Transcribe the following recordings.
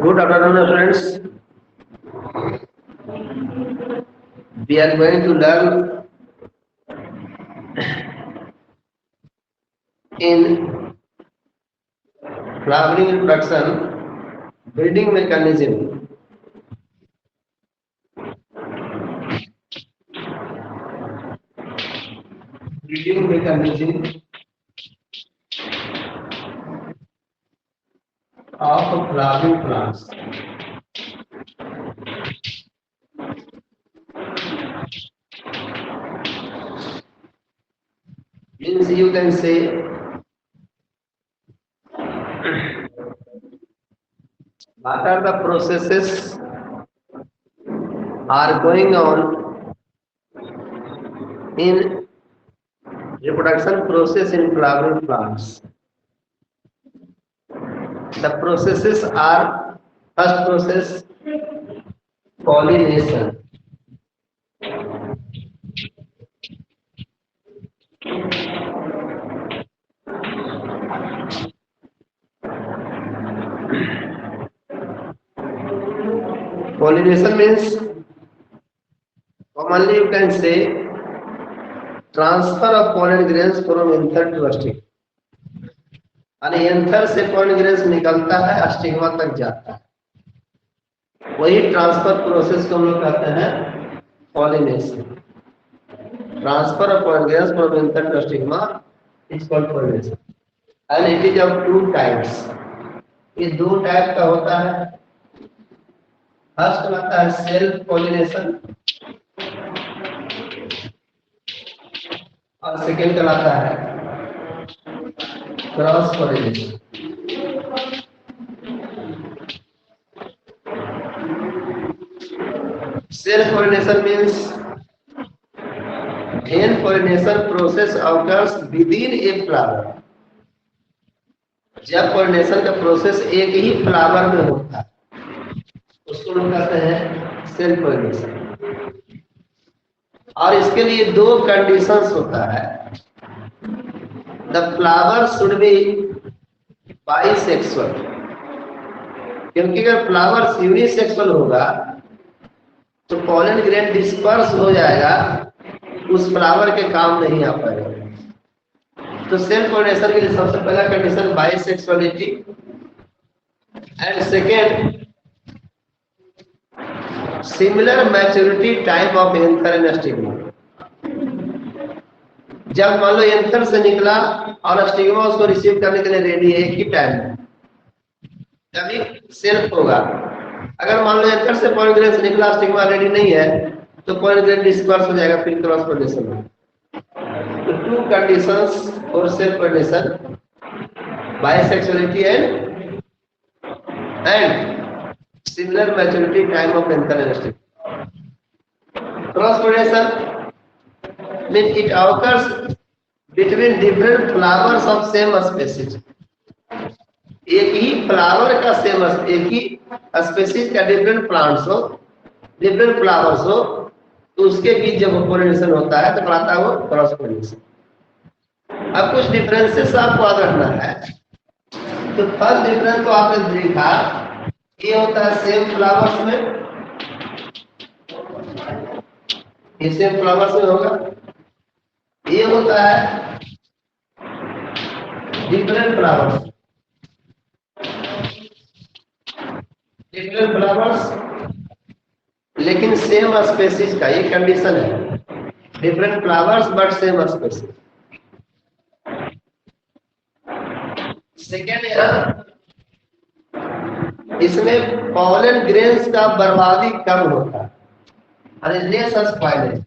Good afternoon, friends. We are going to learn in flowering reproduction breeding mechanism. Breeding mechanism of flowering plants. Means you can say what are the processes are going on in reproduction process in flowering plants. The processes are first process pollination. Pollination means commonly you can say transfer of pollen grains from anther to stigma. और anther से pollen grains निकलता है stigma तक जाता है, वही transfer process को हम लोग कहते हैं pollination. Transfer of pollen grains from anther to stigma is called pollination and it is of two types. ये दो टाइप का होता है. फर्स्ट होता है सेल्फ पॉलिनेशन और सेकेंड कहलाता है cross pollination. Self pollination means when pollination process occurs within a flower. जब पॉलिनेशन का प्रोसेस एक ही फ्लावर में होता है उसको हम कहते हैं सेल्फ पॉलिनेशन. और इसके लिए दो कंडीशंस होता है. The flower should be bisexual, क्योंकि अगर फ्लावर यूनिसेक्सुअल होगा तो पॉलन ग्रेन डिस्पर्स हो जाएगा, उस फ्लावर के काम नहीं आ पाएगा. तो सेल्फ पॉलिनेशन के लिए सबसे पहला condition bisexuality and second similar maturity time of anther and stigma. जब मान लो एंथर से निकला और स्टिग्मा उसको रिसीव करने के लिए रेडी है एक ही टाइम में, तभी सेल्फ होगा. अगर मान लो एंथर से पॉलन ग्रेन से निकला स्टिग्मा रेडी नहीं है तो पॉलन ग्रेन डिस्पर्स हो जाएगा, फिर क्रॉस पॉलिनेशन होगा. तो to conditions for self pollination, bisexuality and similar maturity time of anther and stigma. Cross pollination means it occurs between different flowers of same species. एक ही flower का same, एक ही species का different plants हो, different flowers हो, तो उसके बीच जब pollination होता है तो कहलाता है वो क्रॉस पॉलिनेशन. अब कुछ डिफरेंसेस आपको याद रखना है. तो फर्स्ट डिफरेंस तो आपने देखा, ये होता है सेम फ्लावर्स में, ये सेम फ्लावर्स में होगा. ये होता है डिफरेंट फ्लावर्स, डिफरेंट फ्लावर्स लेकिन सेम स्पीसीज का. ये कंडीशन है, different flowers but same species. Second है इसमें पॉलन ग्रेन्स का बर्बादी कम होता है, अरे less spoilage,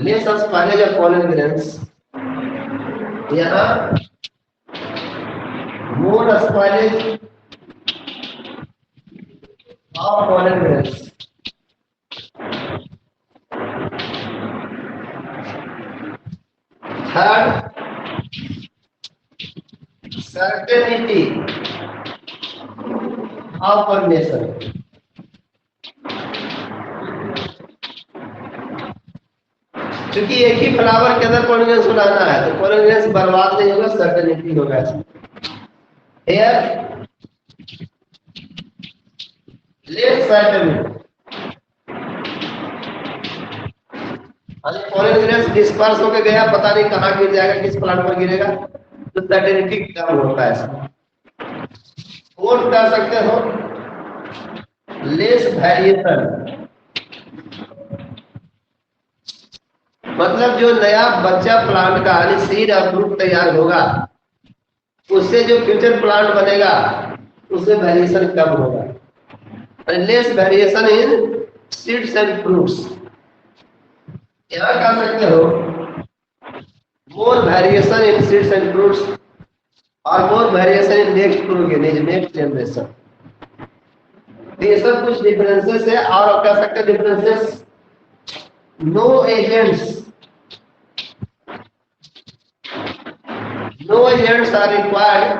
less spoilage of pollen grains. यहाँ more spoilage of pollen grains. Third, certainty of pollination. क्योंकि एक ही फ्लावर के अंदर पॉलिनेशन सुनाना है तो पॉलिनेशन बर्बाद नहीं होगा, सर्टेनिटी होगा। Here, let's certainty. Pollination disperse होकर गया, पता नहीं कहाँ गिर जाएगा, किस प्लांट पर गिरेगा, तो सर्टेनिटी कम होता है। और कर सकते हो लेस वेरिएशन, मतलब जो नया बच्चा प्लांट का यानी सीड और फ्रूट तैयार होगा उससे जो फ्यूचर प्लांट बनेगा उसमें वेरिएशन कम होगा। Less variation in seeds and fruits. यहाँ कह सकते हो more variation in seeds and fruits और more variation in next progenies, next generation. ये सब कुछ डिफरेंसेस है। और कह सकते हैं differences, no agents, no agents are required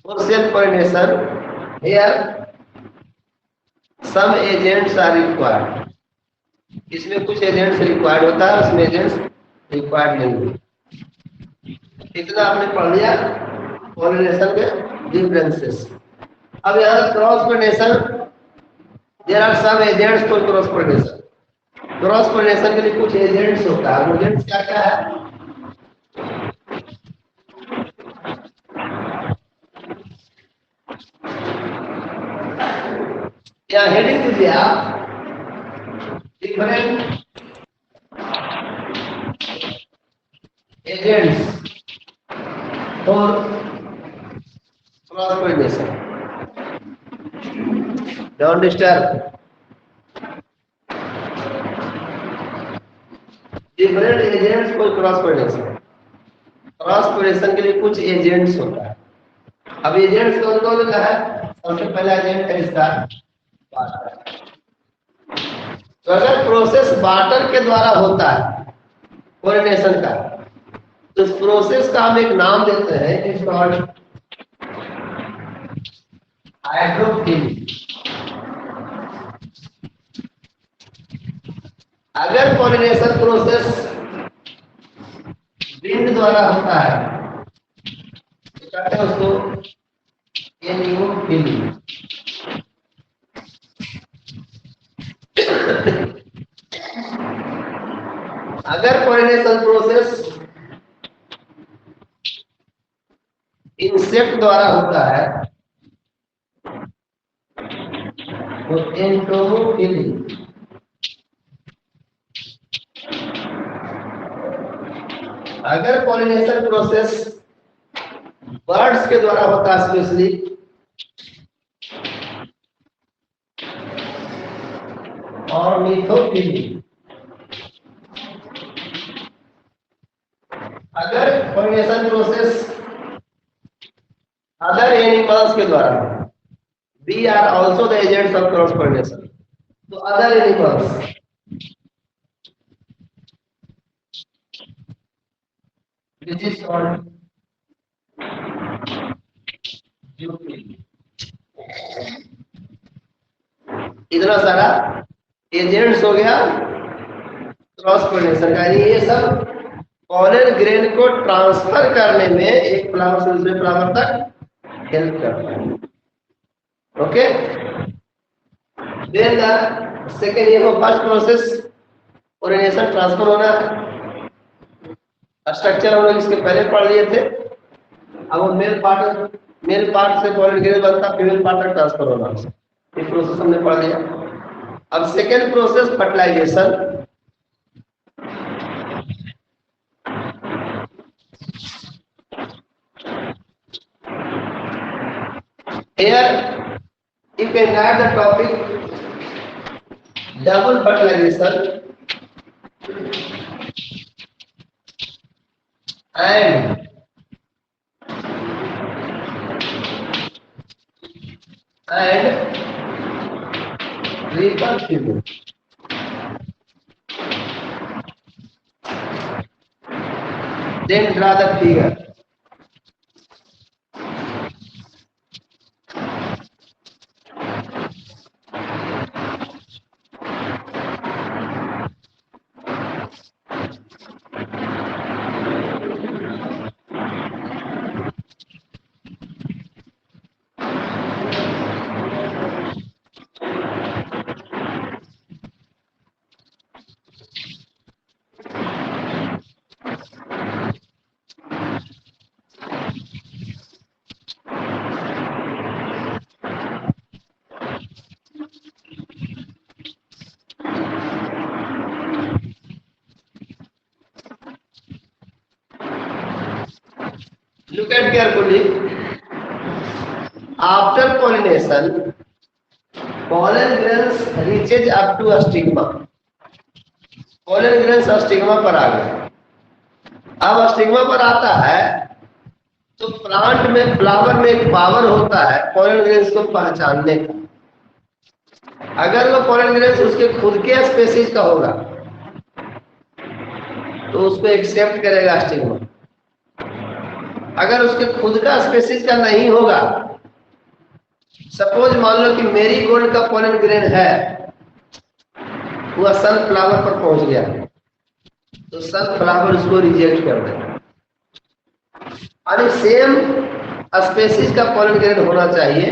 for self pollination. Here some agents are required. इसमें कुछ एजेंट्स रिक्वायर्ड होता है, उसमें एजेंट्स रिक्वायर्ड नहीं होते। इतना आपने पढ़ लिया पॉलिनेशन के डिफरेंसेस। अब यहाँ cross pollination, there are some agents for cross pollination. Cross pollination के लिए कुछ एजेंट्स होता है। एजेंट्स क्या क्या है? या हेडिंग दीजिए आप, different agents for cross pollination. Don't disturb. Different agents for cross pollination. Cross pollination के लिए कुछ एजेंट्स होता है। अब एजेंट्स कौन कौन सा है? सबसे पहला एजेंट है इसका बाटर। तो अगर प्रोसेस बाटर के द्वारा होता है पॉलिनेशन का, तो इस प्रोसेस का हम एक नाम देते हैं, इट्स कॉल्ड हाइड्रोफिली। अगर पॉलिनेशन प्रोसेस विंड द्वारा होता है तो कहते हैं उसको एनियोफिली। अगर पॉलिनेशन प्रोसेस इंसेक्ट द्वारा होता है तो एंटोमोफिली। अगर पॉलिनेशन प्रोसेस बर्ड्स के द्वारा होता है स्पेशली ऑर्निथोफिली। अगर पॉलिनेशन प्रोसेस अदर एनिमल्स के द्वारा, we are also the agents of cross pollination, तो other animals which is called zoophily। इतना सारा एजेंट्स हो गया क्रॉस पॉलिनेशन का। ये सब पॉलन ग्रेन को ट्रांसफर करने में एक फ्लावर से दूसरे फ्लावर तक हेल्प करता है। ओके, देन द सेकेंड, ये वो फर्स्ट प्रोसेस पॉलिनेशन ट्रांसफर होना है। स्ट्रक्चर हम लोग इसके पहले पढ़ लिए थे। अब वो मेल पार्ट से पॉलन ग्रेन बनता, फीमेल पार्ट तक ट्रांसफर होना, ये प्रोसेस हमने पढ़ लिया। अब second process fertilisation. Here you can add the topic double fertilization and triple female. Then draw the figure. Look at carefully. After pollination, pollen grains reaches up to a stigma. Pollen grains stigma पर आ गए। अब stigma पर आता है तो plant में, flower में एक पावर होता है पोलन ग्रेन्स को पहचानने का। अगर वो पोलन ग्रेन्स उसके खुद के स्पेसीज का होगा तो उसको एक्सेप्ट करेगा स्टिग्मा। अगर उसके खुद का स्पेसीज का नहीं होगा, सपोज मान लो कि मेरीगोल्ड का पोलन ग्रेन है, वह सनफ्लावर पर पहुंच गया तो सनफ्लावर उसको रिजेक्ट कर देगा। और सेम स्पेसीज का पोलन ग्रेन होना चाहिए।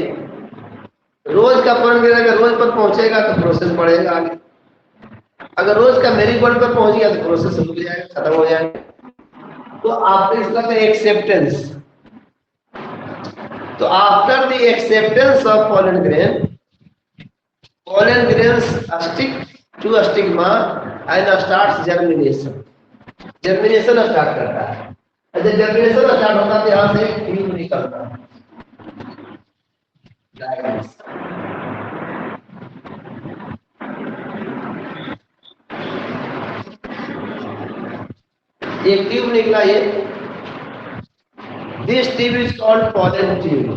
रोज का पोलन ग्रेन अगर रोज पर पहुंचेगा तो प्रोसेस बढ़ेगा आगे। अगर रोज का मेरीगोल्ड पर पहुंच गया तो प्रोसेस रुक जाएगा, खत्म हो जाएगा। तो आफ्टर इसका एक्सेप्टेंस, तो after the acceptance of pollen grains stick to stigma and starts germination. Germination start करता है। जब जर्मिनेशन स्टार्ट होता है यहां से एक ट्यूब निकलता है। एक ट्यूब निकला, ये this tube is called pollen tube.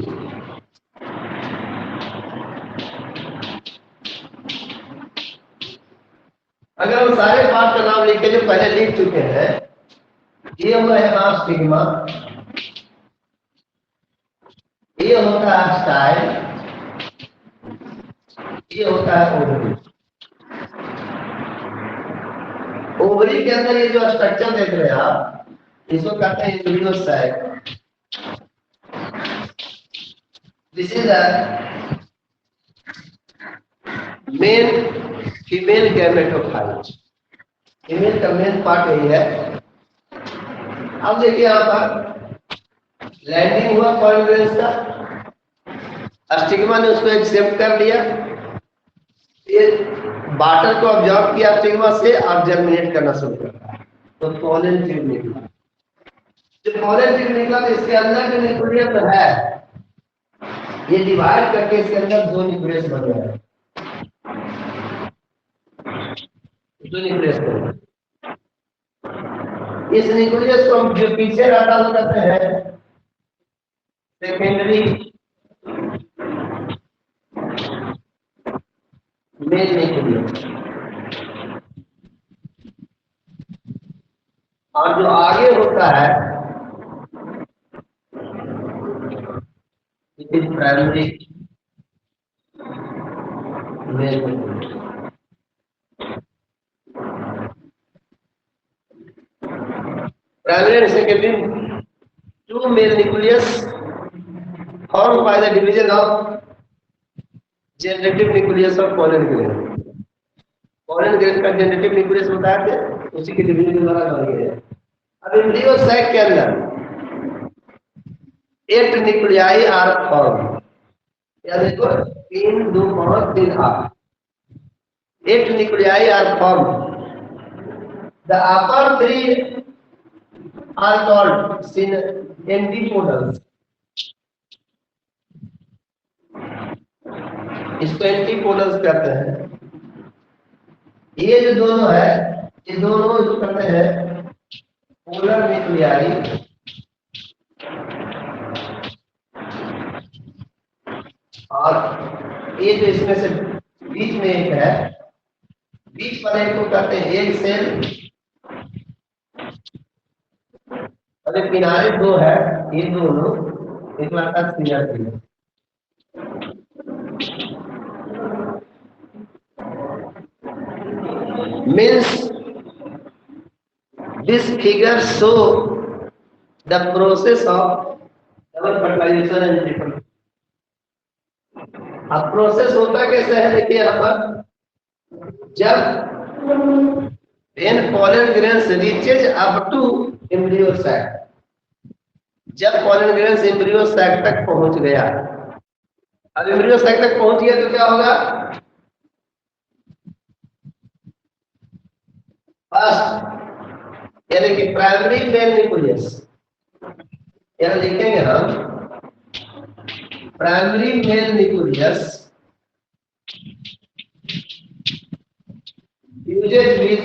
अगर हम सारे पार्ट का नाम लिख के जो पहले लिख चुके हैं, ये हुआ है स्टिग्मा, ये होता है स्टाइल, ये होता है ओवरी। ओवरी के अंदर ये जो स्ट्रक्चर देख रहे हैं आप, इसको कहते हैं embryo sac. This is a main female gametophyte. Female का मेन पार्ट यही है। अब देखिए यहाँ पर लैंडिंग हुआ पोलन ग्रेन्स का, स्टिग्मा ने उसको एक्सेप्ट कर लिया, ये वाटर को ऑब्जॉर्व किया स्टिग्मा से और जर्मिनेट करना शुरू करता है, तो पोलन ट्यूब निकला। जब पोलन ट्यूब निकला तो इसके अंदर जो न्यूक्लियस है, ये डिवाइड करके इसके अंदर दो न्यूक्लियस बन गए। दो न्यूक्लियस बन, इस न्यूक्लियस को हम जो पीछे रहता है कहते हैं सेकेंडरी मेल न्यूक्लियस, और जो आगे होता है it is primary mail nucleus. Primary and secondary two male nucleus formed by the division of generative nucleus of pollen grain। pollen grain का generative nucleus बताया थे, उसी के डिवीजन के द्वारा बन गए। अब एम्ब्रियो सैक के अंदर 8 न्यूक्लियाई आर फॉर्म, या देखो 3 2 5 3 8, 8 nuclei are form. The upper 3 are called antipodals। इसको एंटीपोडल्स कहते हैं। ये जो दोनों है, ये दोनों जो कहते हैं पोलर न्यूक्लियाई, और ये जो इसमें से बीच में एक है, बीच वाले को कहते हैं एक सेल, अरे किनारे दो है, ये दोनों एक लड़का single figure. Means this figure show the process of double fertilisation and triple. अब प्रोसेस होता कैसे है, देखिए यहाँ पर, जब when pollen grains reaches up to embryo sac, जब pollen grains embryo sac तक पहुंच गया, अब embryo sac तक पहुंच गया तो क्या होगा, फर्स्ट यानी कि प्राइमरी मेल न्यूक्लियस, यहाँ लिखेंगे हम primary mail nucleus fuses with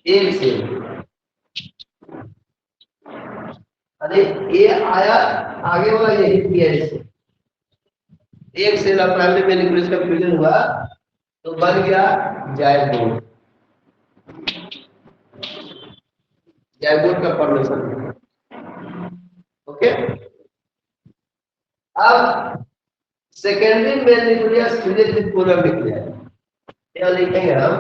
एक सेल। अरे ये आया आगे वाला, यही किया इसे, एक सेल और प्राइमरी मेल न्यूक्लियस का फ्यूजन हुआ तो बन गया जाइगोट, जाइगोट का फॉर्मेशन। ओके, अब secondary male nucleus fuses with polar nucleus, क्या लिखेंगे हम,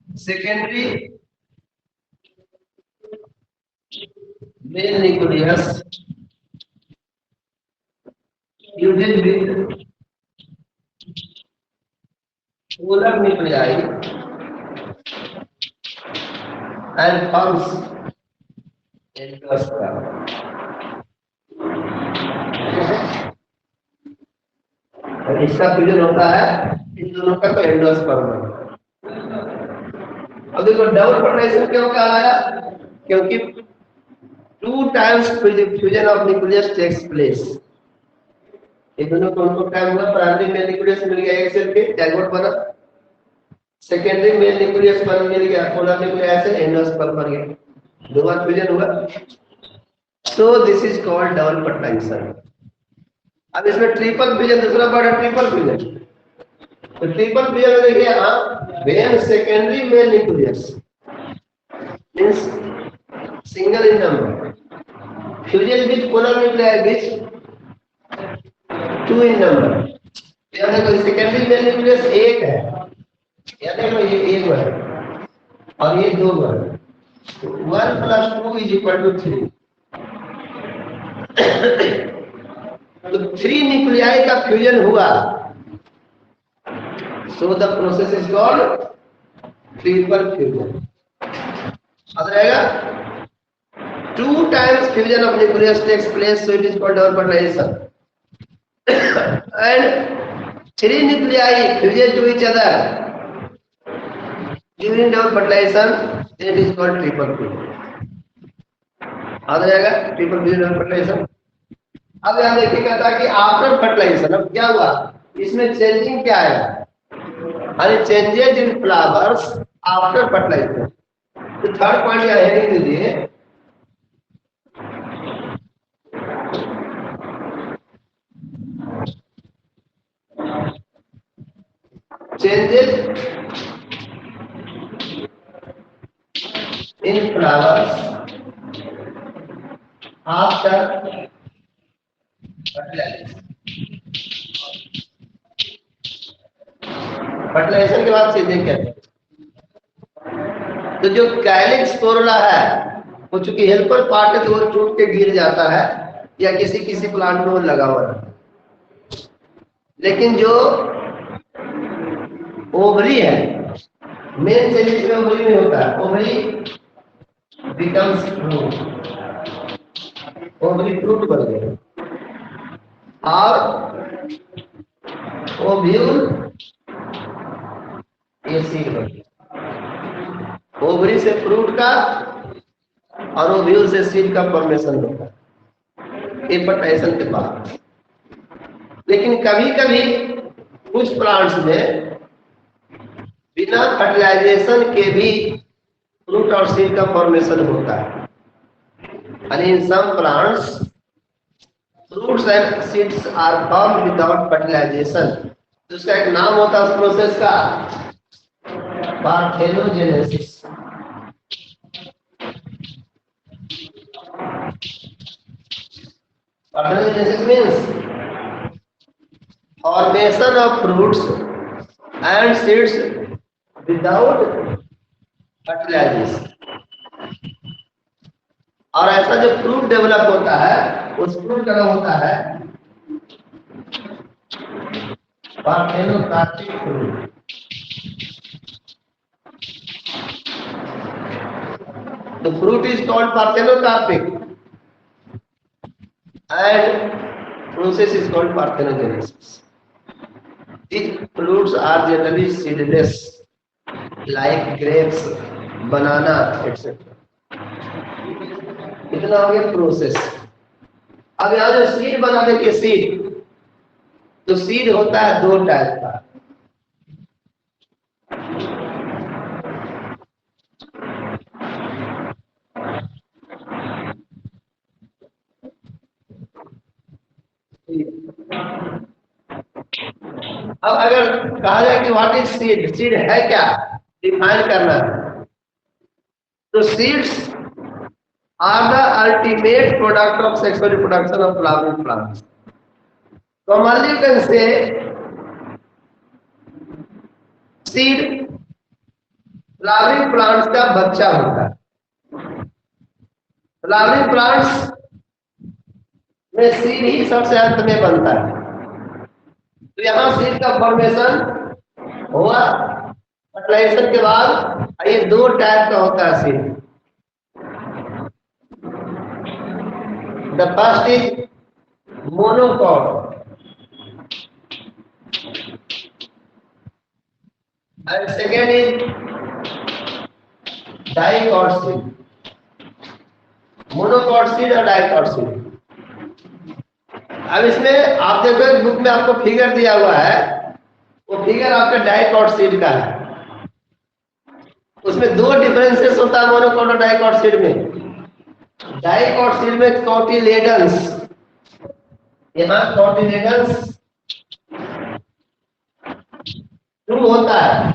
secondary male nucleus fuses with polar nuclei and forms endosperm। इसका फ्यूजन होता है इन दोनों का, तो एंडोस्पर्म है। अब देखो डबल फर्टिलाइजेशन क्यों कहलाया, क्योंकि 2 times fusion of nucleus takes place. ये दोनों कौन कौन टाइम हुआ, प्राइमरी मेल न्यूक्लियस मिल गया एक सेल के, जाइगोट बना, सेकेंडरी मेल न्यूक्लियस पर मिल गया पोलर न्यूक्लियस से एंडोस्पर्म बन गया, दो बार फ्यूजन हुआ, so this is called double fertilisation. अब इसमें ट्रिपल फ्यूजन, दूसरा वर्ड है ट्रिपल फ्यूजन। तो ट्रिपल फ्यूजन में देखिए आप, when secondary male nucleus means single in number fusion with polar nucleus which 2 in number, यानी कि सेकेंडरी मेल न्यूक्लियस एक है, यानी कि ये एक है और ये दो है, 1 + 2 = 3। तो 3 न्यूक्लियाई का फ्यूजन हुआ, so the process is called triple fusion. याद रहेगा, 2 times fusion of nucleus takes place, so it is called double fertilization। And 3 nuclei fuse to each other during double fertilization, then it is called triple fusion। याद रहेगा, triple fusion double fertilisation. अब यहाँ देखिएगा था कि after fertilisation, अब क्या हुआ इसमें, चेंजिंग क्या आया, अरे changes in flowers after fertilisation. तो थर्ड पॉइंट यहाँ हेडिंग दीजिए, changes in flowers after fertilisation के बाद चीजें क्या है, तो जो कैलिक्स कोरोला है वो चूंकि हेल्पर पार्ट है तो वो टूट के गिर जाता है या किसी किसी प्लांट में वो लगा हुआ है, लेकिन जो ओवरी है, मेन चेंजेस में ओवरी में होता है, ovary becomes fruit, ovary fruit बन गए, और ओव्यूल ये सीड बन गया। ओवरी से फ्रूट का और ओव्यूल से सीड का फॉर्मेशन होता है ये फर्टिलाइजेशन के बाद। लेकिन कभी कभी कुछ प्लांट्स में बिना फर्टिलाइजेशन के भी फ्रूट और सीड का फॉर्मेशन होता है, and in some plants fruits and seeds are form without fertilisation. उसका एक नाम होता है उस प्रोसेस का, parthenogenesis. Parthenogenesis means formation of fruits and seeds without fertilisation. और ऐसा जो फ्रूट डेवलप होता है उस फ्रूट का नाम होता है parthenocarpic fruit. The fruit is called parthenocarpic and process is called parthenogenesis. These fruits are generally seedless like grapes, banana, etc. इतना हो गया प्रोसेस। अब यहाँ जो सीड बनाने के सीड, तो सीड होता है दो टाइप का। अब अगर कहा जाए कि व्हाट इज सीड, सीड है क्या, डिफाइन करना है, तो seeds are the ultimate product of sexual reproduction of flowering plants. Commonly you can say seed flowering plants का बच्चा होता है। फ्लावरिंग प्लांट्स में सीड ही सबसे अंत में बनता है। तो यहाँ सीड का फॉर्मेशन हुआ, फर्टिलाइजेशन के बाद ये दो टाइप का होता है seed. The first is monocot and second is dicot seed. Monocot seed और dicot seed। अब इसमें आप देखो बुक में आपको फिगर दिया हुआ है, वो फिगर आपका डाइकॉट सीड का है। उसमें दो डिफरेंसेस होता है मोनोकॉट और डाइकॉट सीड में। डाइकॉट सीड में कॉटिलेडन्स, यहाँ कॉटिलेडन्स टू होता है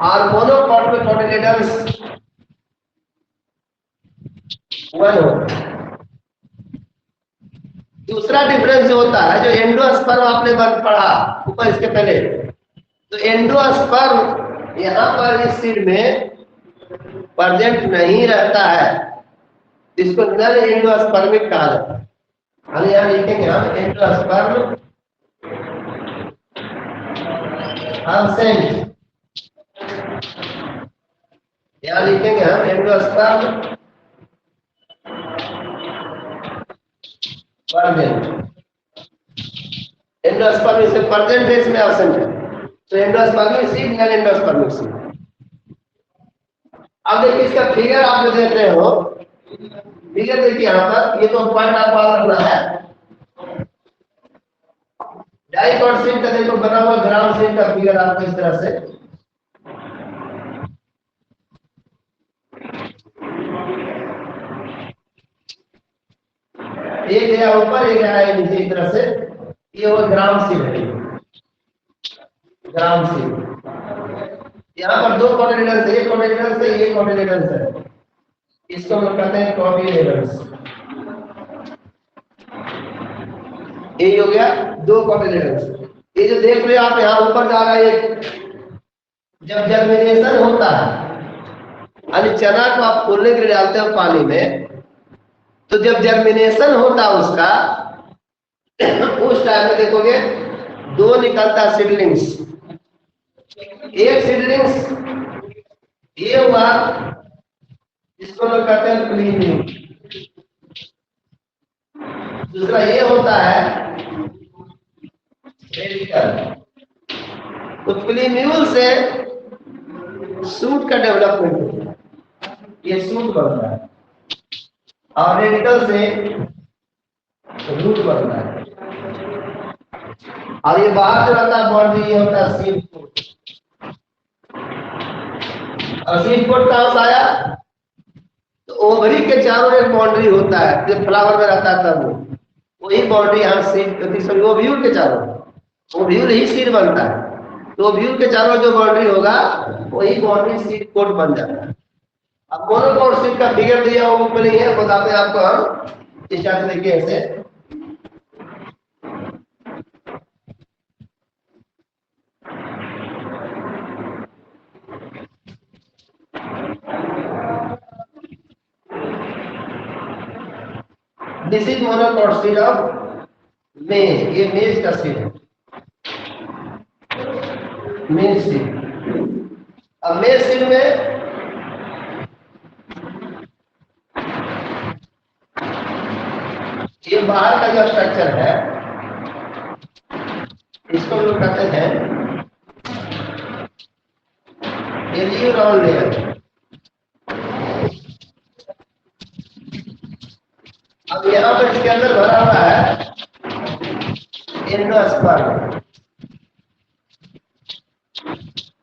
और मोनोकॉट में कॉटिलेडन्स वन होता है। दूसरा डिफरेंस होता है जो एंडोस्पर्म आपने पढ़ा ऊपर इसके पहले, तो एंडोस्पर्म यहाँ पर इस सीड में प्रेजेंट नहीं रहता है, जिसको नन एंडोस्पर्मिक कहा जाता है। यहाँ लिखेंगे हम एंडोस्पर्म एब्सेंट, यहाँ लिखेंगे हम एंडोस्पर्म प्रेजेंट। एंडोस्पर्मिक से प्रेजेंट है, इसमें एब्सेंट है, तो endospermic seed non endospermic seed. अब देखिए इसका फिगर आप जो देख रहे हो, फिगर देखिए यहाँ पर, ये तो पॉइंट आपको याद रखना है। डाइकॉट सीड का देखो बना हुआ ग्राउंड सीड का फिगर आपको इस तरह से, एक गया ऊपर एक गया नीचे, इस तरह से ये वो ग्राउंड सीड है, ग्राउंड सीड। यहाँ पर दो कॉटिलेडन्स है, एक कॉटिलेडन्स है, एक कॉटिलेडन्स है, इसको हम कहते हैं कॉटिलेडन्स। ये हो गया दो कॉटिलेडन्स। ये जो देख रहे हो आप यहाँ ऊपर जा रहा है, जब जर्मिनेशन होता है, यानी चना को आप फूलने के लिए डालते हो पानी में, तो जब जर्मिनेशन होता है उसका, उस टाइम में देखोगे दो निकलता सीडलिंग्स। एक सीडलिंग्स ये हुआ, इसको लोग कहते हैं प्लीम्यूल। दूसरा ये होता है रेडिकल। तो प्लीम्यूल से सूट का डेवलपमेंट होता है, ये सूट बनता है, और रेडिकल से रूट बनता है। और ये बाहर जो रहता है बाउंड्री, ये होता है सीड कोट। और सीड कोट कहाँ से आया, तो ओवरी के चारों एक बाउंड्री होता है, जब फ्लावर में रहता है तब वही बाउंड्री यहाँ सीड ओव्यूल के चारों, ओव्यूल ही सीड बनता है, तो ओव्यूल के चारों जो बाउंड्री होगा वही बाउंड्री सीड कोट बन जाता है। अब मोनोकोट सीड का फिगर दिया वो बुक में नहीं है, बताते हैं आपको हम इस तरीके ऐसे। This is monocot seed of मेज, ये मेज का सीड है, मेज सीड। अब मेज सीड में ये बाहर का जो स्ट्रक्चर है इसको लोग कहते हैं एलियोरॉन लेयर। अब यहाँ पर इसके अंदर भरा हुआ है एंडोस्पर्म,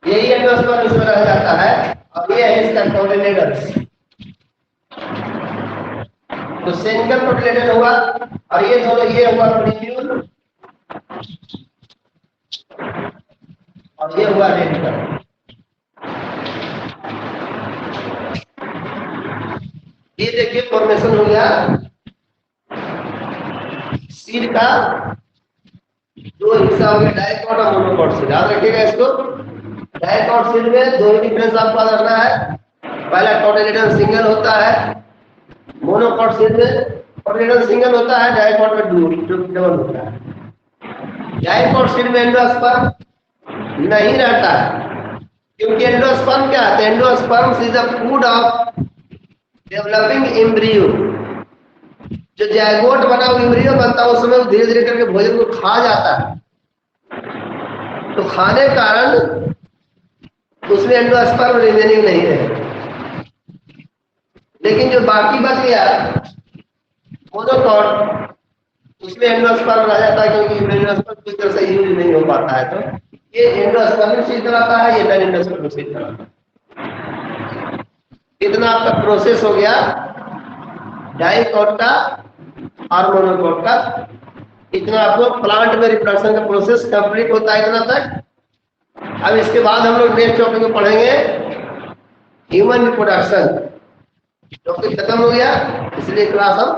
यही एंडोस्पर्म इसमें रह जाता है। अब ये है इसका कोटिलेडन्स, तो सिंगल कोटिलेडन हुआ और ये दोनों, ये हुआ प्रीम्यूल और ये हुआ रेडिकल। ये देखिए फॉर्मेशन हो गया सीड का, दो हिस्सा हो गया डाइकोट और मोनोकोट सीड। याद रखिएगा इसको, डाइकोट सीड में दो ही डिफरेंस आपको रखना है, पहला कोटिलेडन सिंगल होता है, मोनोकोट सीड में कोटिलेडन सिंगल होता है, डाइकोट में डबल होता है। डाइकोट सीड में एंडोस्पर्म नहीं रहता है, क्योंकि एंडोस्पर्म क्या है, endosperm is the food of developing embryo. जो जायगोट बना हुआ एम्ब्रियो बनता है उस समय वो धीरे धीरे करके भोजन को खा जाता है, तो खाने के कारण उसमें एंडोस्पर्म रिमेनिंग नहीं है। लेकिन जो बाकी बच गया मोनोकोट, उसमें एंडोस्पर्म रह जाता है, क्योंकि एंडोस्पर्म पूरी तरह से यूज नहीं हो पाता है। तो ये एंडोस्पर्म सीड कराता है, ये नॉन एंडोस्पर्म सीड कराता है। इतना आपका प्रोसेस हो गया डाइकोट का और मोनोकोट का। इतना आपको प्लांट में रिप्रोडक्शन का प्रोसेस कंप्लीट होता है इतना तक। अब इसके बाद हम लोग नेक्स्ट टॉपिक में पढ़ेंगे ह्यूमन रिप्रोडक्शन। टॉपिक खत्म हो गया, इसलिए क्लास हम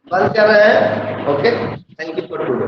बंद कर रहे हैं। Okay, thank you for today.